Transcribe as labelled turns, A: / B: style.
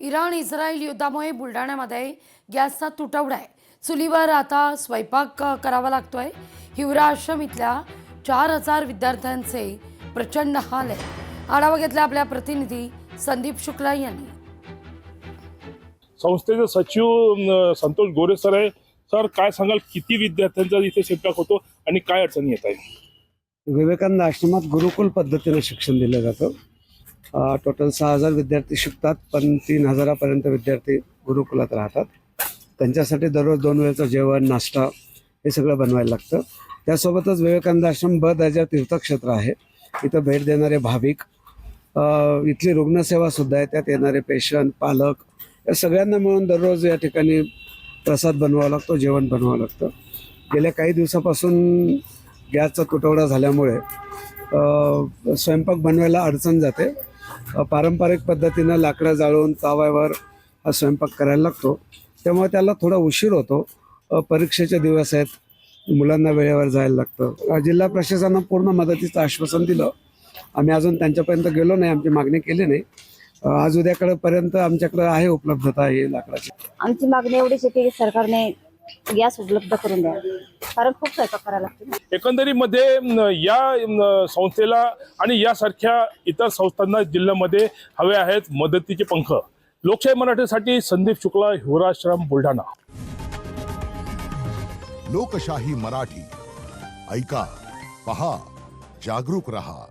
A: Iran Israel युद्धामुळे बुलढाण्यामध्ये गॅसचा तुटवडा आहे। चुलीवर आता स्वयंपाक करावा लागतोय। हिवरा आश्रम इथल्या 4000 विद्यार्थ्यांचे प्रचंड हाल आहे। आढावा घेतला आपल्या प्रतिनिधी संदीप शुक्ला यांनी।
B: संस्थेचे सचिव संतोष गोरे सर आहे। सर, काय सांगाल, किती विद्यार्थ्यांचा इथे स्वयंपाक होतो आणि काय अडचणी येत आहे?
C: विवेकानंद आश्रमात गुरुकुल पद्धतीने शिक्षण दिलं जातं। टोटल 6000 विद्यार्थी शिकतात, पण 3000 पर्यंत विद्यार्थी गुरुकुलात राहतात। त्यांच्यासाठी दररोज 2 वेळचं जेवण, नाश्ता हे सगळं बनवायला लागतं। त्यासोबतच विवेकानंद आश्रम ब दर्जा तीर्थक्षेत्र आहे। इथं भेट देणारे भाविक, इथली रुग्णसेवा सुद्धा आहे, त्यात येणारे पेशंट, पालक या सगळ्यांना मिळून दररोज या ठिकाणी प्रसाद बनवावा लागतो, जेवण बनवावं लागतं। गेल्या काही दिवसापासून गॅसचा तुटवडा झाल्यामुळे स्वयंपाक बनवायला अडचण जाते। पारंपरिक पद्धतीनं लाकडं जाळून ताव्यावर हा स्वयंपाक करायला लागतो, त्यामुळे त्याला थोडा उशीर होतो। परीक्षेचे दिवस आहेत, मुलांना वेळेवर जायला लागतं। जिल्हा प्रशासनानं पूर्ण मदतीचं आश्वासन दिलं। आम्ही अजून त्यांच्यापर्यंत गेलो नाही, आमची मागणी केली नाही। आज उद्यापर्यंत आमच्याकडे आहे उपलब्धता आहे लाकडाची।
D: आमची मागणी एवढीच आहे की सरकारने गॅस उपलब्ध करून द्या, कारण खूप स्वयंपाक करायला लागतो।
B: एकंदरीमध्ये या संस्थेला आणि यासारख्या इतर संस्थांना जिल्ह्यामध्ये हवे आहेत मदतीचे पंख। लोकशाही मराठीसाठी संदीप शुक्ला, हिवराश्रम, बुलढाणा।
E: लोकशाही मराठी ऐका, पहा, जागरूक रहा।